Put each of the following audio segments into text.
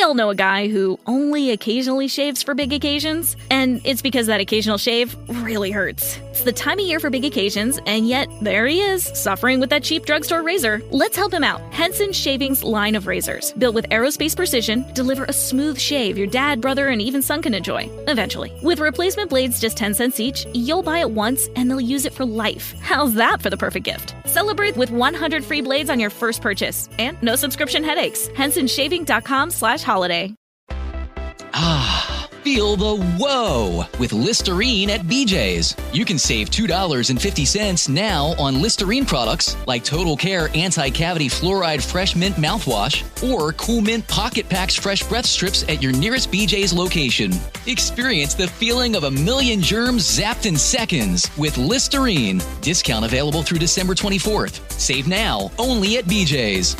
all know a guy who only occasionally shaves for big occasions, and it's because that occasional shave really hurts. It's the time of year for big occasions, and yet there he is, suffering with that cheap drugstore razor. Let's help him out. Henson Shaving's line of razors, built with aerospace precision, deliver a smooth shave your dad, brother, and even son can enjoy, eventually. With replacement blades just 10 cents each, you'll buy it once and they'll use it for life. How's that for the perfect gift? Celebrate with 100 free blades on your first purchase, and no subscription headaches. HensonShaving.com/holiday. Ah, feel the whoa with Listerine at BJ's. You can save $2.50 now on Listerine products like Total Care Anti-Cavity Fluoride Fresh Mint Mouthwash or Cool Mint Pocket Packs Fresh Breath Strips at your nearest BJ's location. Experience the feeling of a million germs zapped in seconds with Listerine. Discount available through December 24th. Save now, only at BJ's.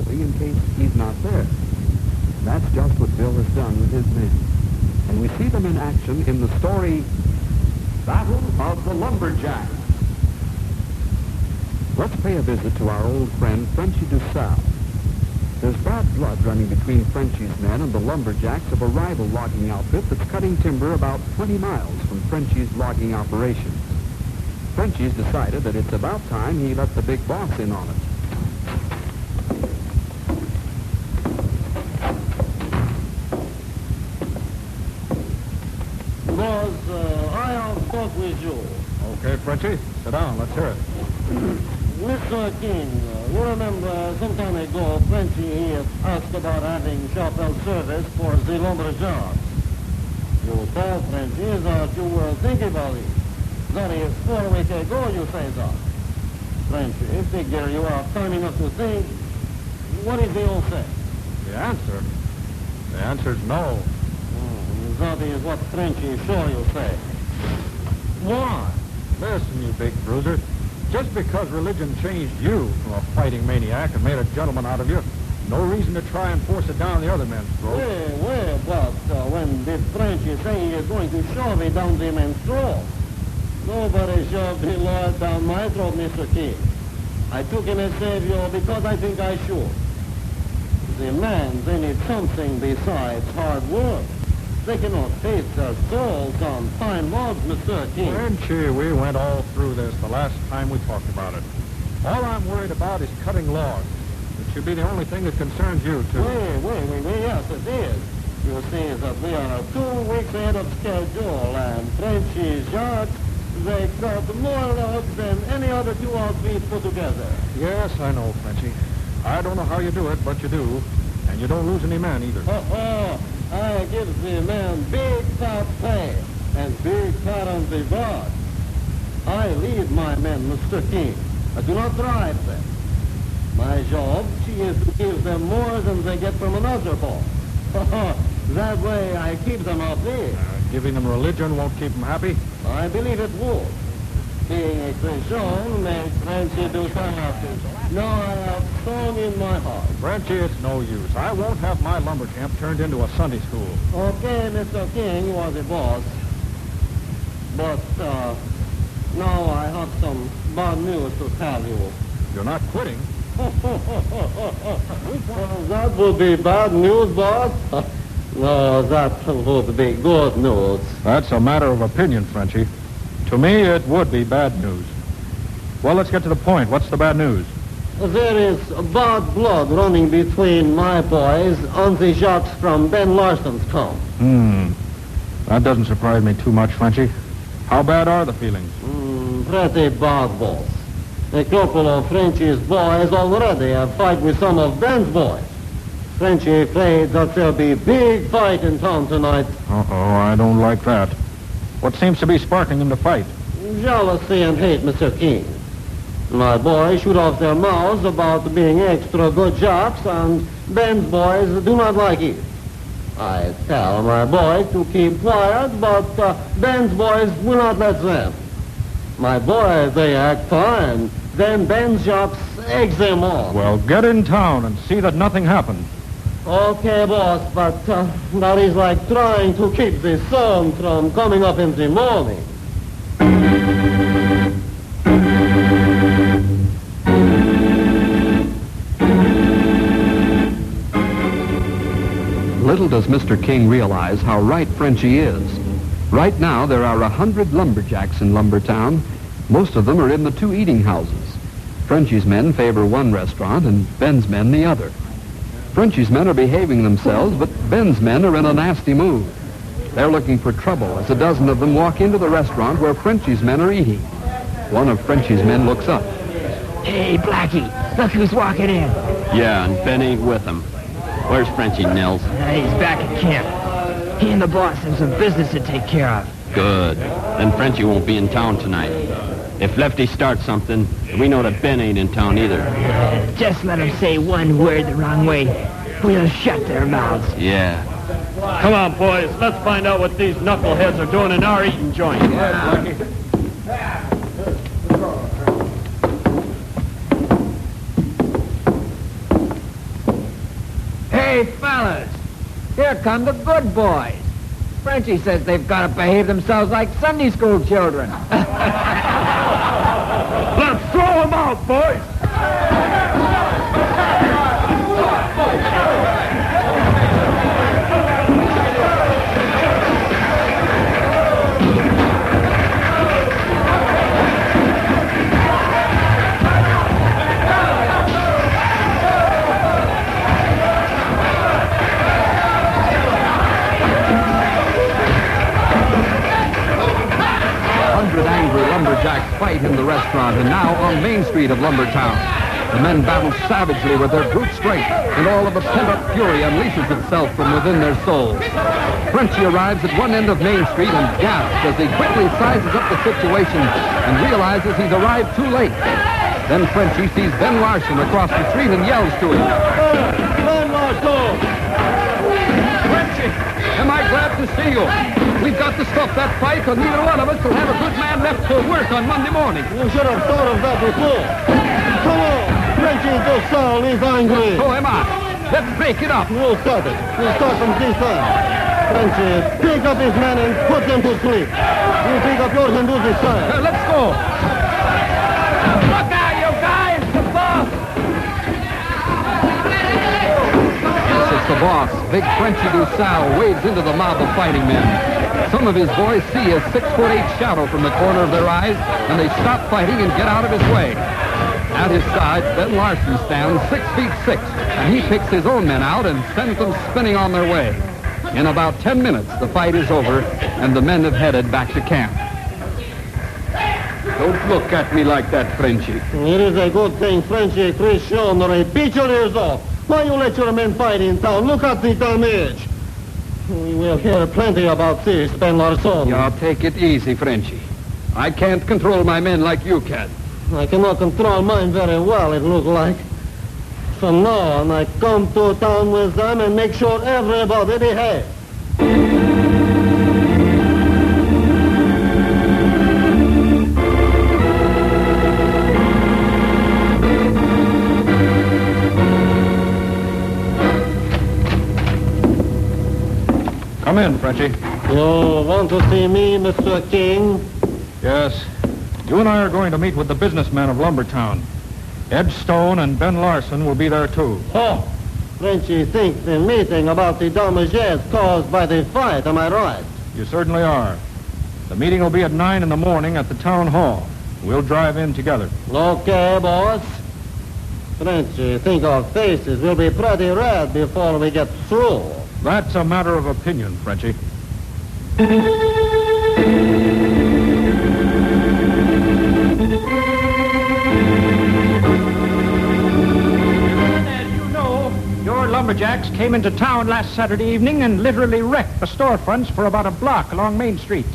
In case he's not there. That's just what Bill has done with his men. And we see them in action in the story, Battle of the Lumberjacks. Let's pay a visit to our old friend, Frenchy DuSalle. There's bad blood running between Frenchy's men and the Lumberjacks of a rival logging outfit that's cutting timber about 20 miles from Frenchy's logging operations. Frenchy's decided that it's about time he let the big boss in on it. Boss, I'll talk with you. Okay, Frenchy, sit down. Let's hear it. Mr. King, you remember some time ago, Frenchy asked about having chauffeur service for the Lumberjacks. You told Frenchy that you were thinking about it. That is 4 weeks ago, you say that. Frenchy, figure you are time enough to think. What did they all say? The answer's no. That is what Frenchy sure you say. Why? Listen, you big bruiser. Just because religion changed you from a fighting maniac and made a gentleman out of you, no reason to try and force it down the other men's throats. Well, but when did Frenchy say he is going to shove it down the men's throat? Nobody shoved the Lord down my throat, Mr. King. I took him as savior because I think I should. The men, they need something besides hard work. They cannot face their souls on pine logs, Mr. King. Frenchy, we went all through this the last time we talked about it. All I'm worried about is cutting logs. It should be the only thing that concerns you, too. Wait, yes, it is. You see that we are 2 weeks ahead of schedule, and Frenchy's yards, they cut more logs than any other 2 outfits put together. Yes, I know, Frenchy. I don't know how you do it, but you do. And you don't lose any men, either. I give the men big fat pay and big pat on the back. I lead my men, Mr. King. I do not drive them. My job is to give them more than they get from another boss. That way I keep them up there. Giving them religion won't keep them happy? I believe it would. Being a Christian makes Frenchy do something. No, I have song in my heart. Frenchy, it's no use. I won't have my lumber camp turned into a Sunday school. Okay, Mr. King, you are the boss. But, now I have some bad news to tell you. You're not quitting? That would be bad news, boss. No, that would be good news. That's a matter of opinion, Frenchy. To me, it would be bad news. Well, let's get to the point. What's the bad news? There is bad blood running between my boys and the Jacks from Ben Larson's camp. That doesn't surprise me too much, Frenchy. How bad are the feelings? Pretty bad, boss. A couple of Frenchy's boys already have fight with some of Ben's boys. Frenchy afraid that there'll be big fight in town tonight. Uh-oh, I don't like that. What seems to be sparking them to fight? Jealousy and hate, Mr. King. My boys shoot off their mouths about being extra good jocks, and Ben's boys do not like it. I tell my boys to keep quiet, but Ben's boys will not let them. My boys, they act fine. Then Ben's jocks egg them on. Well, get in town and see that nothing happens. Okay, boss, but that is like trying to keep the sun from coming up in the morning. Little does Mr. King realize how right Frenchie is. Right now, there are 100 lumberjacks in Lumbertown. Most of them are in the 2 eating houses. Frenchie's men favor one restaurant and Ben's men the other. Frenchie's men are behaving themselves, but Ben's men are in a nasty mood. They're looking for trouble as a dozen of them walk into the restaurant where Frenchie's men are eating. One of Frenchie's men looks up. Hey, Blackie, look who's walking in. Yeah, and Ben ain't with him. Where's Frenchie, Nels? He's back at camp. He and the boss have some business to take care of. Good. Then Frenchie won't be in town tonight. If Lefty starts something, we know that Ben ain't in town either. Just let him say one word the wrong way. We'll shut their mouths. Yeah. Come on, boys. Let's find out what these knuckleheads are doing in our eating joint. Hey, fellas. Here come the good boys. Frenchie says they've got to behave themselves like Sunday school children. Let's throw them out, boys. 100 angry lumberjacks fight in the restaurant and now on Main Street of Lumbertown. The men battle savagely with their brute strength, and all of the pent-up fury unleashes itself from within their souls. Frenchie arrives at one end of Main Street and gasps as he quickly sizes up the situation and realizes he's arrived too late. Then Frenchie sees Ben Larson across the street and yells to him. Ben Larson! Frenchie, am I glad to see you? We've got to stop that fight, or neither one of us will have a good man left for work on Monday morning. You should have thought of that before. Come on! Frenchie is sound, he's angry. So am I. Let's break it up. We'll start it. We'll start from this side. Frenchie, pick up his men and put them to sleep. You pick up yours and do this side. Let's go. Look out, you guys! The boss! Yes, it's the boss. Big Frenchie DuSalle wades into the mob of fighting men. Some of his boys see a 6'8" shadow from the corner of their eyes, and they stop fighting and get out of his way. At his side, Ben Larson stands 6'6", and he picks his own men out and sends them spinning on their way. In about 10 minutes, the fight is over, and the men have headed back to camp. Don't look at me like that, Frenchie. It is a good thing Frenchie Christian or a beat your ears off. Why you let your men fight in town? Look at the damage. We will hear plenty about this, Ben Larson. Yeah, take it easy, Frenchie. I can't control my men like you can. I cannot control mine very well, it looks like. From now on, I come to town with them and make sure everybody behaves. Come in, Frenchie. You want to see me, Mr. King? Yes. You and I are going to meet with the businessmen of Lumbertown. Ed Stone and Ben Larson will be there, too. Oh, Frenchie thinks the meeting about the damages caused by the fight, am I right? You certainly are. The meeting will be at 9 in the morning at the town hall. We'll drive in together. Okay, boss. Frenchie, think our faces will be pretty red before we get through. That's a matter of opinion, Frenchie. Your lumberjacks came into town last Saturday evening and literally wrecked the storefronts for about a block along Main Street.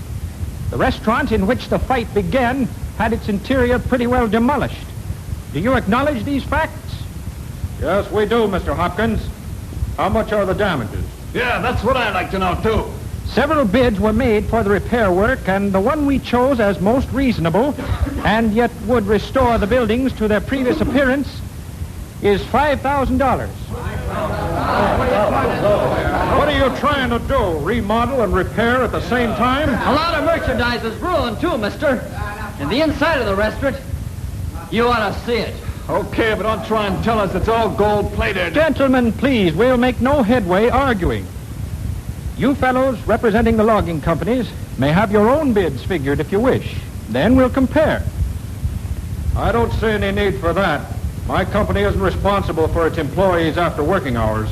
The restaurant in which the fight began had its interior pretty well demolished. Do you acknowledge these facts? Yes, we do, Mr. Hopkins. How much are the damages? Yeah, that's what I'd like to know, too. Several bids were made for the repair work, and the one we chose as most reasonable and yet would restore the buildings to their previous appearance is $5,000. What are you trying to do? Remodel and repair at the same time? A lot of merchandise is ruined, too, mister. And the inside of the restaurant, you ought to see it. Okay, but don't try and tell us it's all gold-plated. Gentlemen, please, we'll make no headway arguing. You fellows representing the logging companies may have your own bids figured if you wish. Then we'll compare. I don't see any need for that. My company isn't responsible for its employees after working hours.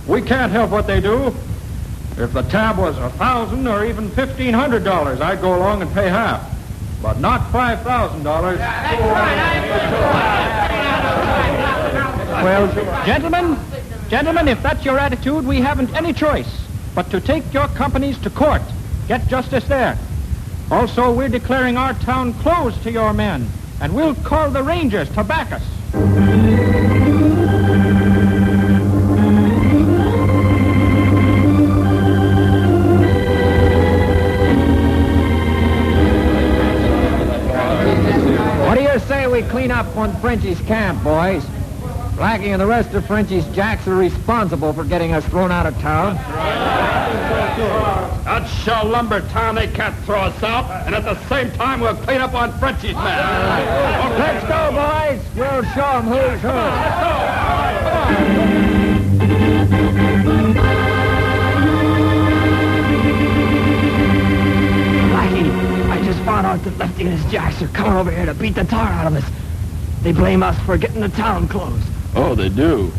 We can't help what they do. If the tab was $1,000 or even $1,500, I'd go along and pay half. But not $5,000. Well, gentlemen, if that's your attitude, we haven't any choice but to take your companies to court. Get justice there. Also, we're declaring our town closed to your men, and we'll call the Rangers to back us. What do you say we clean up on Frenchie's camp, boys? Blackie and the rest of Frenchie's Jacks are responsible for getting us thrown out of town. That's show Lumbertown they can't throw us out, and at the same time we'll clean up on Frenchie's men. Let's go, boys. We'll show them who's who. Blackie, I just found out that Lefty and his Jacks are coming over here to beat the tar out of us. They blame us for getting the town closed. Oh, they do?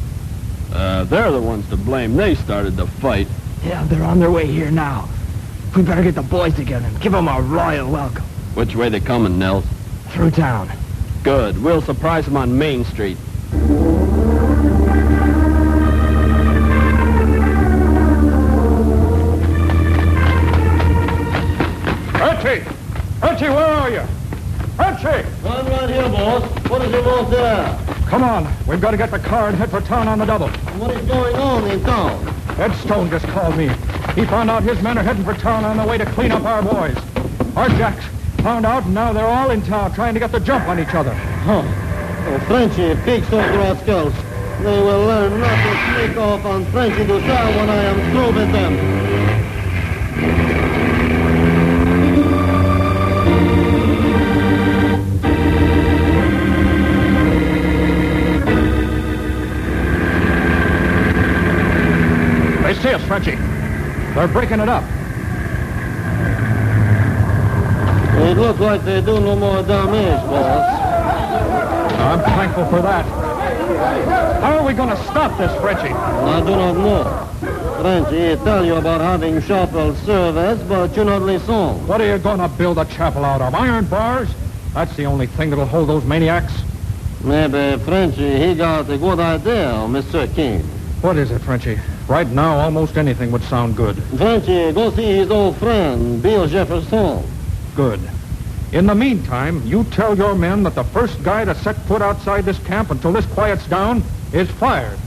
They're the ones to blame. They started the fight. Yeah, they're on their way here now. We better get the boys together and give them a royal welcome. Which way they coming, Nels? Through town. Good. We'll surprise them on Main Street. Frenchie, where are you? Frenchie! I'm right here, boss. What is it want there? Come on. We've got to get the car and head for town on the double. What is going on in town? Ed Stone just called me. He found out his men are heading for town on the way to clean up our boys. Our Jacks found out, and now they're all in town trying to get the jump on each other. Huh. Oh, Frenchie, pigs of rascals. They will learn not to sneak off on Frenchie to town when I am through with them. They see us, Frenchie. They're breaking it up. It looks like they do no more damage, boss. I'm thankful for that. How are we going to stop this, Frenchie? I do not know. Frenchie tell you about having chapel service, but you not listen. What are you going to build a chapel out of? Iron bars? That's the only thing that'll hold those maniacs. Maybe Frenchie, he got a good idea, Mr. King. What is it, Frenchie? Right now, almost anything would sound good. Frenchie, go see his old friend, Bill Jefferson. Good. In the meantime, you tell your men that the first guy to set foot outside this camp until this quiets down is fired.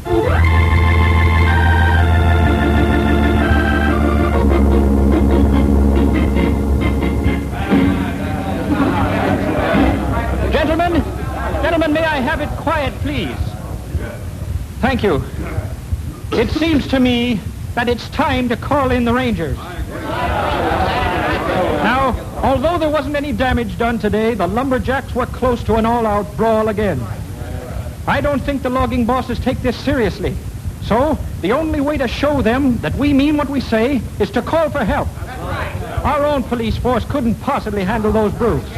Gentlemen, may I have it quiet, please? Thank you. It seems to me that it's time to call in the Rangers. Now, although there wasn't any damage done today, the Lumberjacks were close to an all-out brawl again. I don't think the logging bosses take this seriously. So, the only way to show them that we mean what we say is to call for help. Our own police force couldn't possibly handle those brutes.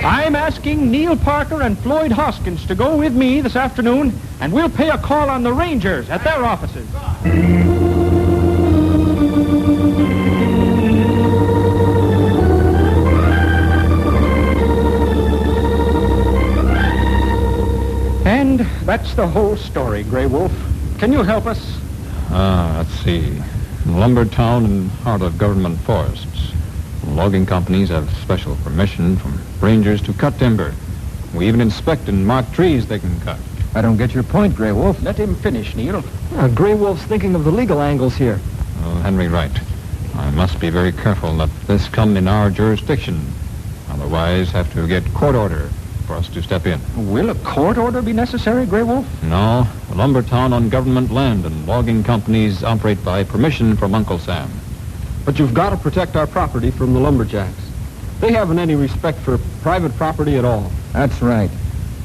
I'm asking Neil Parker and Floyd Hoskins to go with me this afternoon, and we'll pay a call on the Rangers at their offices. And that's the whole story, Grey Wolf. Can you help us? Let's see. Lumbertown and heart of government forests. Logging companies have special permission from rangers to cut timber. We even inspect and mark trees they can cut. I don't get your point, Grey Wolf. Let him finish, Neil. Grey Wolf's thinking of the legal angles here. Oh, Henry, right. I must be very careful that this come in our jurisdiction. Otherwise, have to get court order for us to step in. Will a court order be necessary, Grey Wolf? No. Lumbertown on government land, and logging companies operate by permission from Uncle Sam. But you've got to protect our property from the Lumberjacks. They haven't any respect for private property at all. That's right.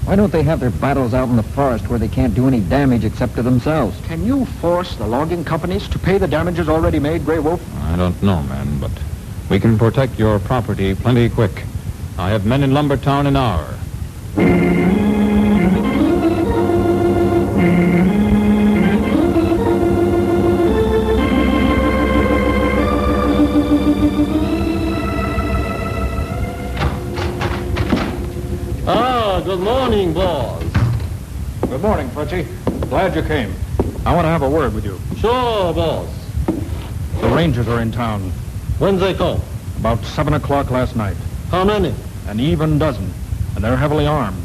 Why don't they have their battles out in the forest where they can't do any damage except to themselves? Can you force the logging companies to pay the damages already made, Grey Wolf? I don't know, man, but we can protect your property plenty quick. I have men in Lumbertown in an hour. Good morning, boss. Good morning, Fletchy. Glad you came. I want to have a word with you. Sure, boss. The Rangers are in town. When they come? About 7 o'clock last night. How many? An even dozen. And they're heavily armed.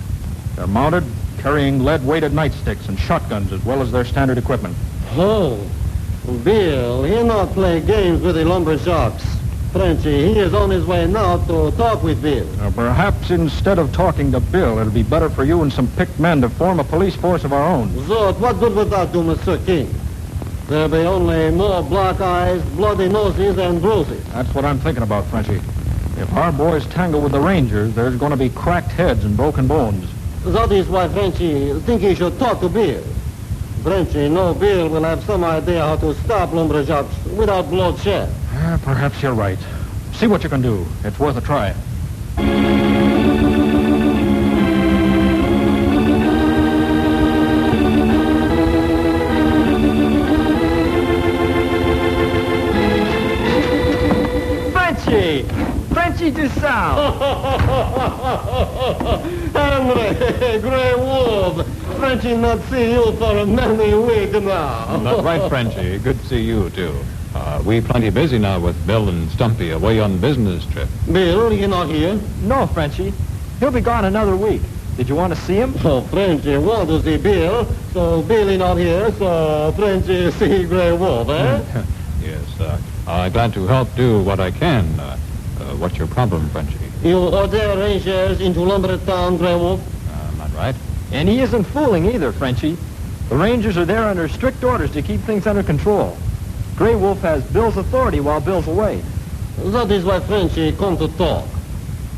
They're mounted, carrying lead-weighted nightsticks and shotguns as well as their standard equipment. Oh, Bill, he not play games with the Lumberjacks. Frenchy, he is on his way now to talk with Bill. Perhaps instead of talking to Bill, it'll be better for you and some picked men to form a police force of our own. Zot, what good would that do, Mr. King? There'll be only more black eyes, bloody noses, and bruises. That's what I'm thinking about, Frenchy. If our boys tangle with the Rangers, there's going to be cracked heads and broken bones. That is why Frenchy think he should talk to Bill. Frenchy know Bill will have some idea how to stop Lumberjacks without bloodshed. Perhaps you're right. See what you can do. It's worth a try. Frenchy! Frenchy DeSalle! Henry, Grey Wolf! Frenchy not see you for many weeks now. That's right, Frenchy. Good to see you, too. We plenty busy now with Bill and Stumpy away on business trip. Bill, he not here? No, Frenchy. He'll be gone another week. Did you want to see him? Oh, Frenchy want to see Bill, so Billy not here, so Frenchy see Grey Wolf, eh? Yes, I'm glad to help do what I can. What's your problem, Frenchy? You order Rangers into Lumbertown, Grey Wolf? Not right. And he isn't fooling either, Frenchy. The Rangers are there under strict orders to keep things under control. Grey Wolf has Bill's authority while Bill's away. That is why Frenchy come to talk.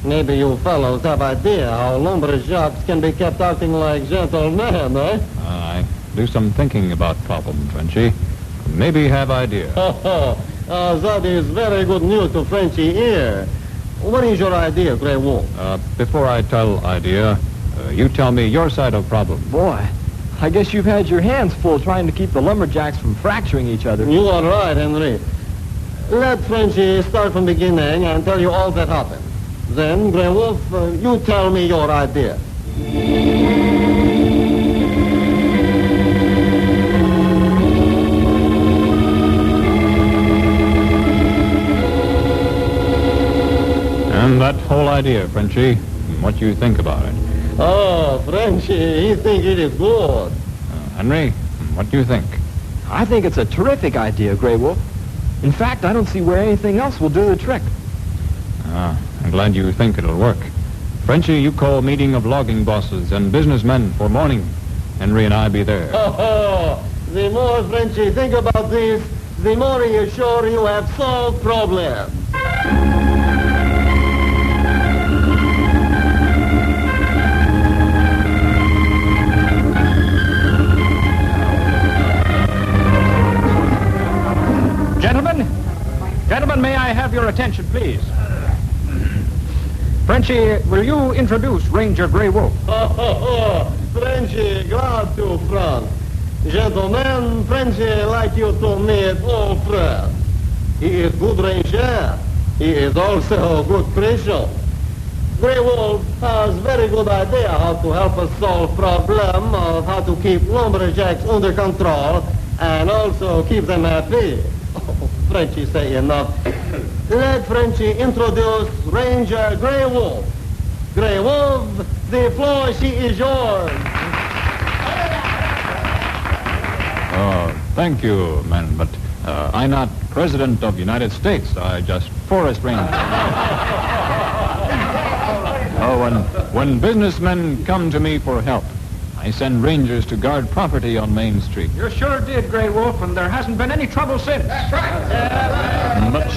Maybe you fellows have idea how Lumberjacks can be kept acting like gentlemen, eh? I do some thinking about problem, Frenchy. Maybe have idea. That is very good news to Frenchy here. What is your idea, Grey Wolf? Before I tell idea, you tell me your side of problem. Boy, I guess you've had your hands full trying to keep the Lumberjacks from fracturing each other. You are right, Henry. Let Frenchy start from beginning and tell you all that happened. Then, Grey Wolf, you tell me your idea. And that whole idea, Frenchy, what you think about it? Oh, Frenchy, he think it is good. Henry, what do you think? I think it's a terrific idea, Grey Wolf. In fact, I don't see where anything else will do the trick. I'm glad you think it'll work. Frenchy, you call meeting of logging bosses and businessmen for morning. Henry and I be there. The more Frenchy think about this, the more he is sure you have solved problem. Gentlemen, may I have your attention, please? Frenchy, will you introduce Ranger Grey Wolf? Frenchy, glad to, friend. Gentlemen, Frenchy like you to meet old friend. He is good ranger. He is also a good Christian. Grey Wolf has very good idea how to help us solve problem of how to keep Lumberjacks under control and also keep them happy. Frenchy say enough. Let Frenchy introduce Ranger Grey Wolf. Grey Wolf, the floor she is yours. Thank you, man, but I'm not President of the United States. I just forest ranger. When businessmen come to me for help, I send rangers to guard property on Main Street. You sure did, Grey Wolf, and there hasn't been any trouble since. That's right. But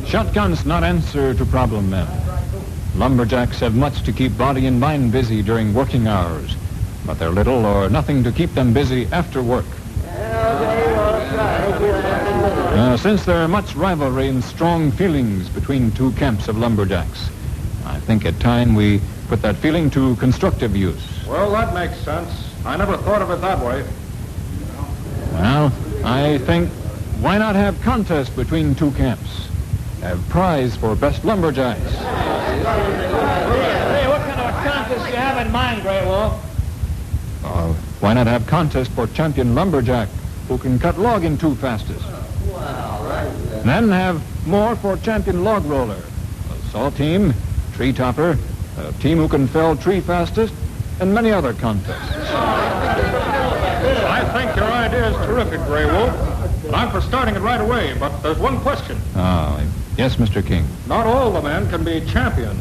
shotguns not answer to problem men. Lumberjacks have much to keep body and mind busy during working hours, but they're little or nothing to keep them busy after work. Since there are much rivalry and strong feelings between two camps of lumberjacks, I think at time we put that feeling to constructive use. Well, that makes sense. I never thought of it that way. Well, I think, why not have contest between two camps? Have prize for best lumberjacks. Hey, what kind of a contest do you have in mind, Grey Wolf? Why not have contest for champion lumberjack who can cut log in two fastest? Then have more for champion log roller, a saw team, tree topper, a team who can fell tree fastest, and many other contests. I think your idea is terrific, Grey Wolf. And I'm for starting it right away, but there's one question. Yes, Mr. King. Not all the men can be champions.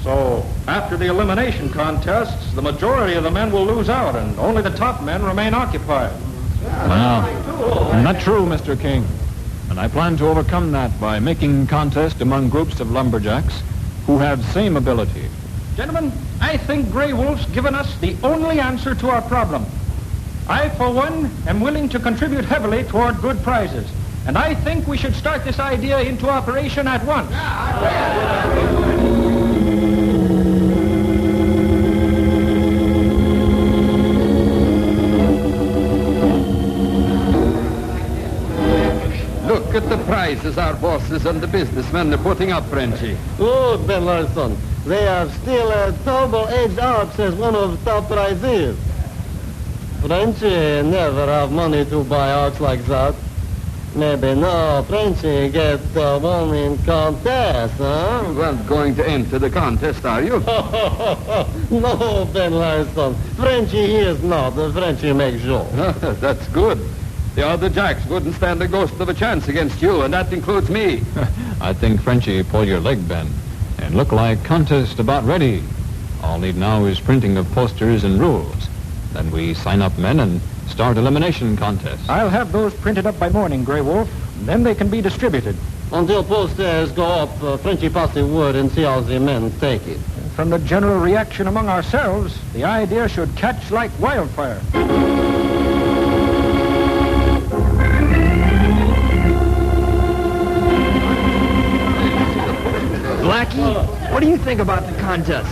So, after the elimination contests, the majority of the men will lose out, and only the top men remain occupied. Well, not true, Mr. King. And I plan to overcome that by making contest among groups of lumberjacks who have same ability. Gentlemen, I think Grey Wolf's given us the only answer to our problem. I, for one, am willing to contribute heavily toward good prizes. And I think we should start this idea into operation at once. Look at the prizes our bosses and the businessmen are putting up, Frenchy. Look, Ben Larson, they have still a double-edged axe as one of the top prizes. Frenchy never have money to buy axe like that. Maybe no, Frenchy get one in contest, huh? You aren't going to enter the contest, are you? No, Ben Larson. Frenchy he is not. Frenchy makes sure. That's good. The other jacks wouldn't stand a ghost of a chance against you, and that includes me. I think Frenchy pull your leg, Ben, and look like contest about ready. All need now is printing of posters and rules. Then we sign up men and start elimination contest. I'll have those printed up by morning, Grey Wolf. Then they can be distributed. Until posters go up, Frenchy pass the word and see how the men take it. From the general reaction among ourselves, the idea should catch like wildfire. Blackie, what do you think about the contest?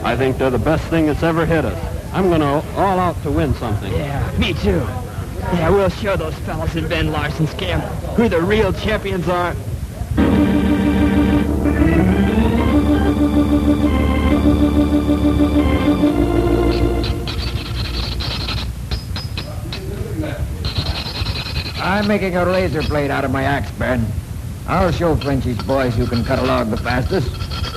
I think they're the best thing that's ever hit us. I'm going to all out to win something. Yeah, me too. Yeah, we'll show those fellas in Ben Larson's camp who the real champions are. I'm making a razor blade out of my axe, Ben. I'll show Frenchy's boys who can cut a log the fastest.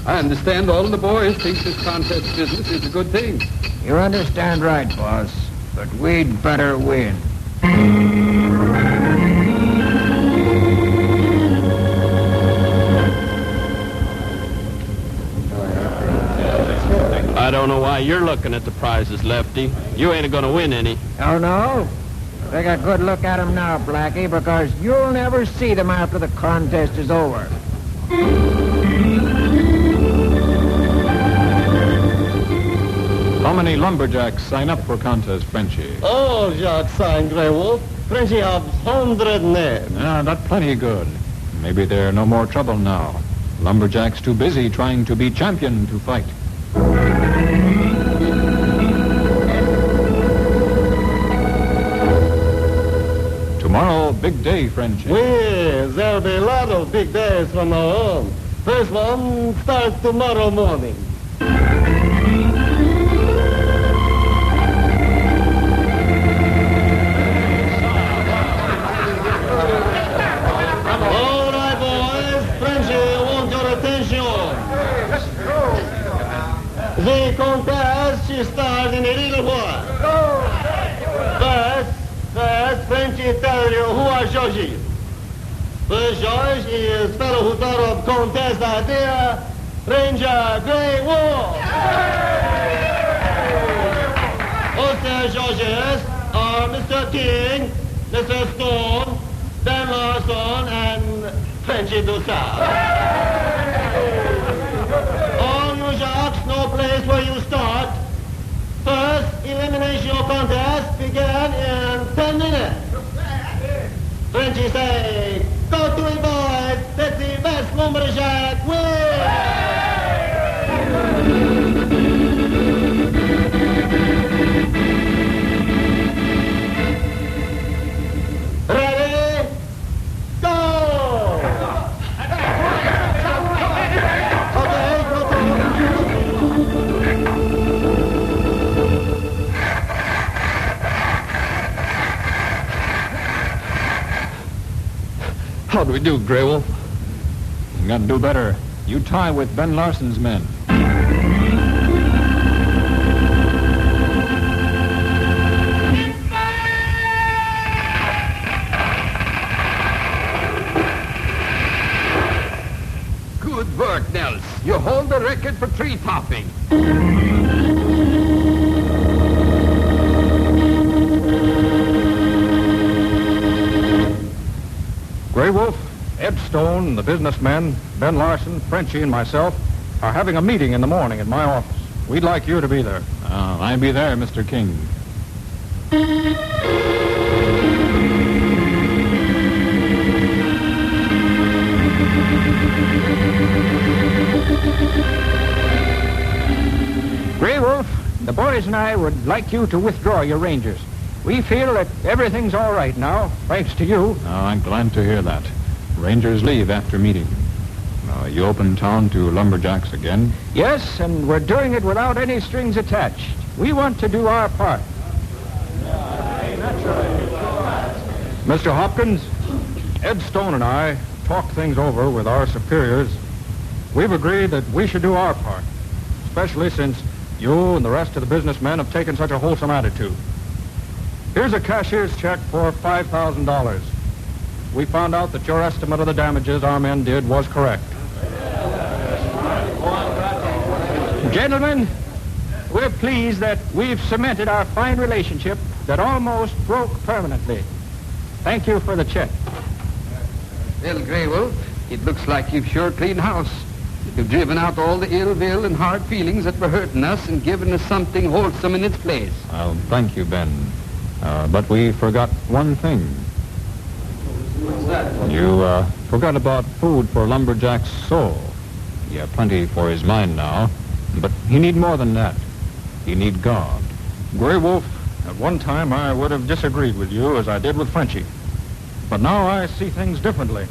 I understand all the boys think this contest business is a good thing. You understand right, boss. But we'd better win. I don't know why you're looking at the prizes, Lefty. You ain't going to win any. Oh, no? Take a good look at them now, Blackie, because you'll never see them after the contest is over. How many lumberjacks sign up for contest, Frenchy? All jacks sign, Grey Wolf. Frenchy have 100 names. That's plenty good. Maybe they're no more trouble now. Lumberjacks too busy trying to be champion to fight. Tomorrow, big day, Frenchy. There'll be a lot of big days from now on. First one starts tomorrow morning. All right, boys. Frenchy, I want your attention. The contest starts in a little while. First, Frenchy tell you who are judges. First judge is fellow who thought of contest idea, Ranger Grey Wolf. Other judges are Mr. King, Mr. Stone, Ben Larson, and Frenchy DuSalle. All you Your contest begin in 10 minutes. Frenchy say, go to it, boys. Let the best lumberjack win. Ready? Go! Okay, go How do we do, Grey Wolf? You got to do better. You tie with Ben Larson's men. Good work, Nels. You hold the record for tree topping. Grey Wolf, Ed Stone, the businessmen, Ben Larson, Frenchy, and myself are having a meeting in the morning at my office. We'd like you to be there. I'll be there, Mr. King. Grey Wolf, the boys and I would like you to withdraw your Rangers. We feel that everything's all right now, thanks to you. I'm glad to hear that. Rangers leave after meeting. You open town to Lumberjacks again? Yes, and we're doing it without any strings attached. We want to do our part. Mr. Hopkins, Ed Stone and I talked things over with our superiors. We've agreed that we should do our part, especially since you and the rest of the businessmen have taken such a wholesome attitude. Here's a cashier's check for $5,000. We found out that your estimate of the damages our men did was correct. Gentlemen, we're pleased that we've cemented our fine relationship that almost broke permanently. Thank you for the check. Well, Grey Wolf, it looks like you've sure cleaned house. You've driven out all the ill will and hard feelings that were hurting us and given us something wholesome in its place. Well, thank you, Ben. But we forgot one thing. What's that? You forgot about food for Lumberjack's soul. He had plenty for his mind now, but he need more than that. He need God. Grey Wolf, at one time I would have disagreed with you as I did with Frenchy. But now I see things differently.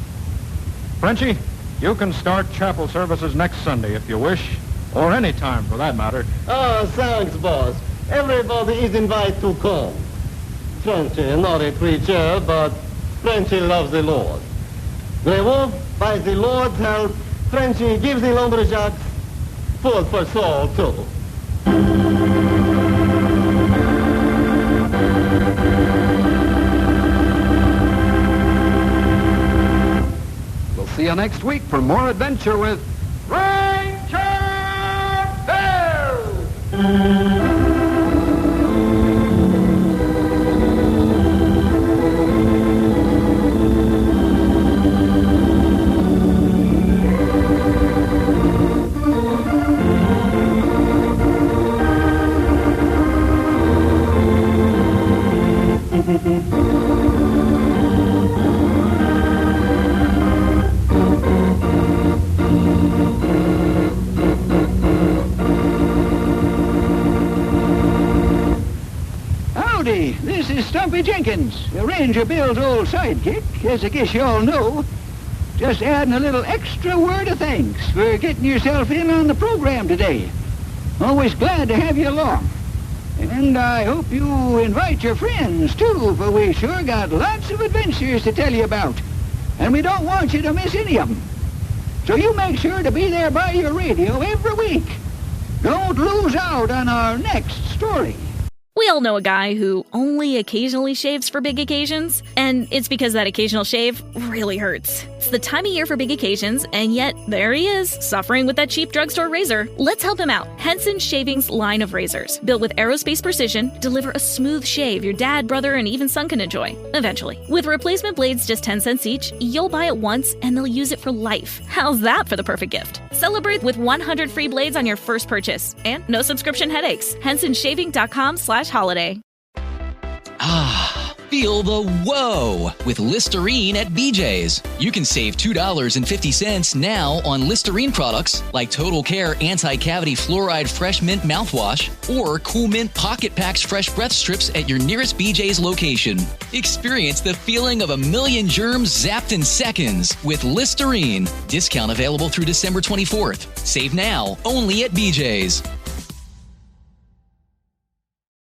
Frenchy, you can start chapel services next Sunday if you wish, or any time for that matter. Oh, thanks, boss. Everybody is invited to come. Frenchy, not a preacher, but Frenchy loves the Lord. Grey Wolf, by the Lord's help, Frenchy gives the Lumberjacks food for soul, too. We'll see you next week for more adventure with Ranger Bill! Howdy, this is Stumpy Jenkins, Ranger Bill's old sidekick, as I guess you all know. Just adding a little extra word of thanks for getting yourself in on the program today. Always glad to have you along. And I hope you invite your friends, too, for we sure got lots of adventures to tell you about. And we don't want you to miss any of them. So you make sure to be there by your radio every week. Don't lose out on our next story. We all know a guy who only occasionally shaves for big occasions, and it's because that occasional shave really hurts. It's the time of year for big occasions, and yet there he is, suffering with that cheap drugstore razor. Let's help him out. Henson Shaving's line of razors, built with aerospace precision, deliver a smooth shave your dad, brother, and even son can enjoy, eventually. With replacement blades just 10 cents each, you'll buy it once, and they'll use it for life. How's that for the perfect gift? Celebrate with 100 free blades on your first purchase, and no subscription headaches. HensonShaving.com/holiday. Feel the whoa with Listerine at BJ's. You can save $2.50 now on Listerine products like Total Care Anti-Cavity Fluoride Fresh Mint Mouthwash or Cool Mint Pocket Packs Fresh Breath Strips at your nearest BJ's location. Experience the feeling of a million germs zapped in seconds with Listerine. Discount available through December 24th. Save now only at BJ's.